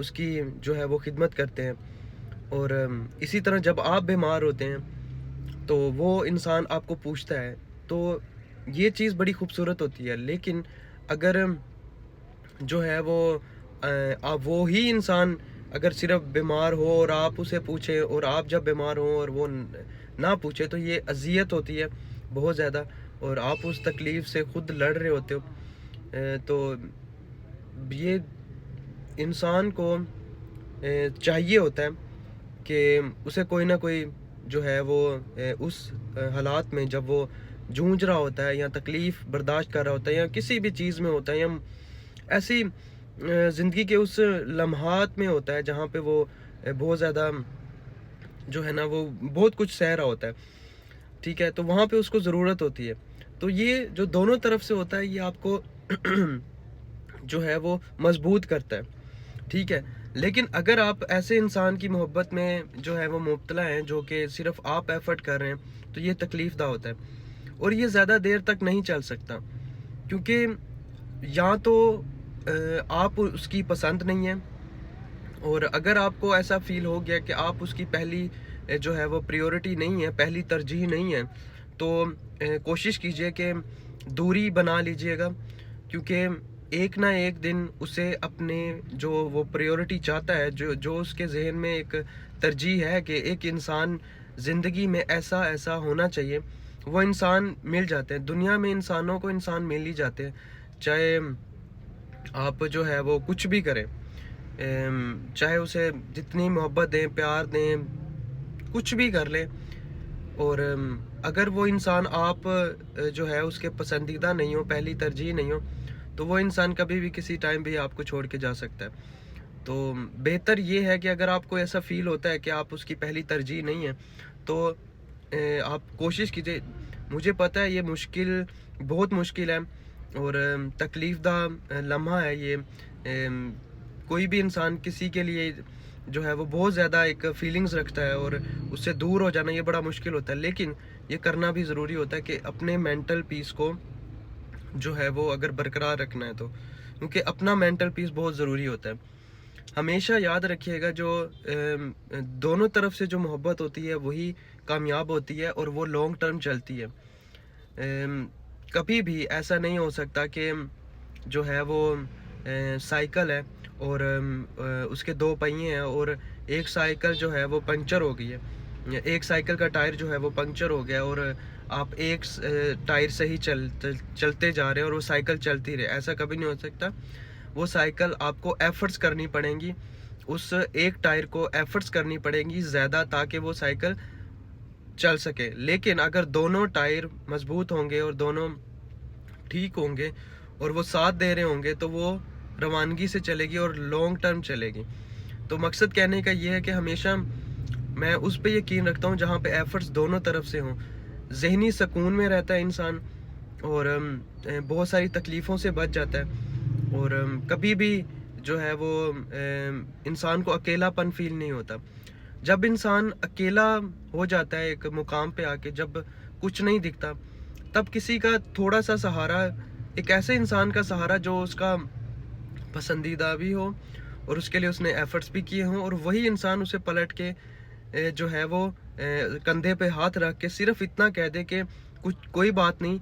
اس کی جو ہے وہ خدمت کرتے ہیں. اور اسی طرح جب آپ بیمار ہوتے ہیں تو وہ انسان آپ کو پوچھتا ہے، تو یہ چیز بڑی خوبصورت ہوتی ہے. لیکن اگر جو ہے وہ وہی انسان اگر صرف بیمار ہو اور آپ اسے پوچھیں، اور آپ جب بیمار ہوں اور وہ نہ پوچھے، تو یہ اذیت ہوتی ہے بہت زیادہ، اور آپ اس تکلیف سے خود لڑ رہے ہوتے ہو. تو یہ انسان کو چاہیے ہوتا ہے کہ اسے کوئی نہ کوئی جو ہے وہ اس حالات میں جب وہ جونج رہا ہوتا ہے یا تکلیف برداشت کر رہا ہوتا ہے یا کسی بھی چیز میں ہوتا ہے یا ایسی زندگی کے اس لمحات میں ہوتا ہے جہاں پہ وہ بہت زیادہ جو ہے نا وہ بہت کچھ سہ رہا ہوتا ہے، ٹھیک ہے، تو وہاں پہ اس کو ضرورت ہوتی ہے. تو یہ جو دونوں طرف سے ہوتا ہے یہ آپ کو جو ہے وہ مضبوط کرتا ہے، ٹھیک ہے. لیکن اگر آپ ایسے انسان کی محبت میں جو ہے وہ مبتلا ہیں جو کہ صرف آپ ایفرٹ کر رہے ہیں، تو یہ تکلیف دہ ہوتا ہے اور یہ زیادہ دیر تک نہیں چل سکتا، کیونکہ یا تو آپ اس کی پسند نہیں ہیں، اور اگر آپ کو ایسا فیل ہو گیا کہ آپ اس کی پہلی جو ہے وہ پریورٹی نہیں ہے، پہلی ترجیح نہیں ہے، تو کوشش کیجئے کہ دوری بنا لیجئے گا، کیونکہ ایک نہ ایک دن اسے اپنے جو وہ پریورٹی چاہتا ہے، جو اس کے ذہن میں ایک ترجیح ہے کہ ایک انسان زندگی میں ایسا ایسا ہونا چاہیے، وہ انسان مل جاتے ہیں. دنیا میں انسانوں کو انسان مل ہی جاتے ہیں، چاہے آپ جو ہے وہ کچھ بھی کریں، چاہے اسے جتنی محبت دیں، پیار دیں، کچھ بھی کر لیں، اور اگر وہ انسان آپ جو ہے اس کے پسندیدہ نہیں ہو، پہلی ترجیح نہیں ہو، تو وہ انسان کبھی بھی کسی ٹائم بھی آپ کو چھوڑ کے جا سکتا ہے. تو بہتر یہ ہے کہ اگر آپ کو ایسا فیل ہوتا ہے کہ آپ اس کی پہلی ترجیح نہیں ہے، تو آپ کوشش کیجئے. مجھے پتہ ہے یہ مشکل، بہت مشکل ہے اور تکلیف دہ لمحہ ہے یہ. کوئی بھی انسان کسی کے لیے جو ہے وہ بہت زیادہ ایک فیلنگز رکھتا ہے اور اس سے دور ہو جانا یہ بڑا مشکل ہوتا ہے، لیکن یہ کرنا بھی ضروری ہوتا ہے کہ اپنے مینٹل پیس کو جو ہے وہ اگر برقرار رکھنا ہے تو، کیونکہ اپنا مینٹل پیس بہت ضروری ہوتا ہے. ہمیشہ یاد رکھیے گا جو دونوں طرف سے جو محبت ہوتی ہے وہی کامیاب ہوتی ہے اور وہ لانگ ٹرم چلتی ہے. کبھی بھی ایسا نہیں ہو سکتا کہ جو ہے وہ سائیکل ہے اور اس کے دو پہیے ہیں اور ایک سائیکل جو ہے وہ پنکچر ہو گئی ہے، ایک سائیکل کا ٹائر جو ہے وہ پنکچر ہو گیا اور آپ ایک ٹائر سے ہی چلتے جا رہے ہیں اور وہ سائیکل چلتی رہے. ایسا کبھی نہیں ہو سکتا. وہ سائیکل آپ کو ایفرٹس کرنی پڑیں گی، اس ایک ٹائر کو ایفرٹس کرنی پڑیں گی زیادہ تاکہ وہ سائیکل چل سکے. لیکن اگر دونوں ٹائر مضبوط ہوں گے اور دونوں ٹھیک ہوں گے اور وہ ساتھ دے رہے ہوں گے تو وہ روانگی سے چلے گی اور لانگ ٹرم چلے گی. تو مقصد کہنے کا یہ ہے کہ ہمیشہ میں اس پہ یقین رکھتا ہوں جہاں پہ ایفرٹس دونوں طرف سے ہوں. ذہنی سکون میں رہتا ہے انسان اور بہت ساری تکلیفوں سے بچ جاتا ہے اور کبھی بھی جو ہے وہ انسان کو اکیلا پن فیل نہیں ہوتا. جب انسان اکیلا ہو جاتا ہے ایک مقام پہ آ کے، جب کچھ نہیں دکھتا، تب کسی کا تھوڑا سا سہارا، ایک ایسے انسان کا سہارا جو اس کا پسندیدہ بھی ہو اور اس کے لیے اس نے ایفرٹس بھی کیے ہوں، اور وہی انسان اسے پلٹ کے جو ہے وہ کندھے پہ ہاتھ رکھ کے صرف اتنا کہہ دے کہ کوئی بات نہیں،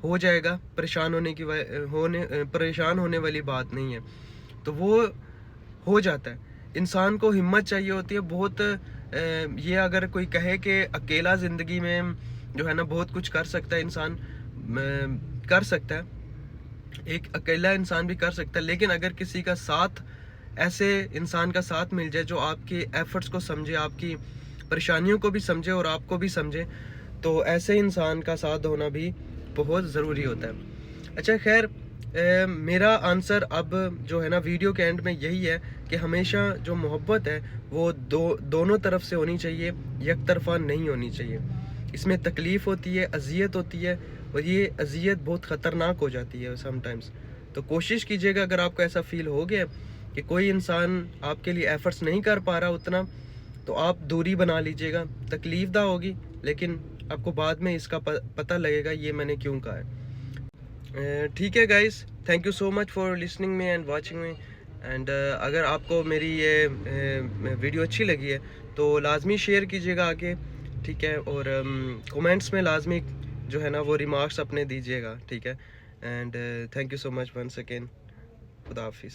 ہو جائے گا، پریشان ہونے والی بات نہیں ہے، تو وہ ہو جاتا ہے. انسان کو ہمت چاہیے ہوتی ہے بہت. یہ اگر کوئی کہے کہ اکیلا زندگی میں جو ہے نا بہت کچھ کر سکتا ہے انسان، کر سکتا ہے، ایک اکیلا انسان بھی کر سکتا ہے، لیکن اگر کسی کا ساتھ، ایسے انسان کا ساتھ مل جائے جو آپ کے ایفرٹس کو سمجھے، آپ کی پریشانیوں کو بھی سمجھے اور آپ کو بھی سمجھے، تو ایسے انسان کا ساتھ ہونا بھی بہت ضروری ہوتا ہے. اچھا خیر، میرا آنسر اب جو ہے نا ویڈیو کے اینڈ میں یہی ہے کہ ہمیشہ جو محبت ہے وہ دونوں طرف سے ہونی چاہیے، یک طرفہ نہیں ہونی چاہیے. اس میں تکلیف ہوتی ہے، اذیت ہوتی ہے، اور یہ اذیت بہت خطرناک ہو جاتی ہے سم ٹائمز. تو کوشش کیجئے گا اگر آپ کو ایسا فیل ہو گیا کہ کوئی انسان آپ کے لیے ایفرٹس نہیں کر پا رہا اتنا، تو آپ دوری بنا لیجئے گا. تکلیف دہ ہوگی لیکن آپ کو بعد میں اس کا پتہ لگے گا یہ میں نے کیوں کہا ہے. ٹھیک ہے guys, thank you so much for listening me and watching me. And اگر آپ کو میری یہ ویڈیو اچھی لگی ہے تو لازمی شیئر کیجیے گا آگے، ٹھیک ہے، اور کومنٹس میں لازمی جو ہے نا وہ ریمارکس اپنے دیجیے گا، ٹھیک ہے، and thank you so much once again, خدا حافظ.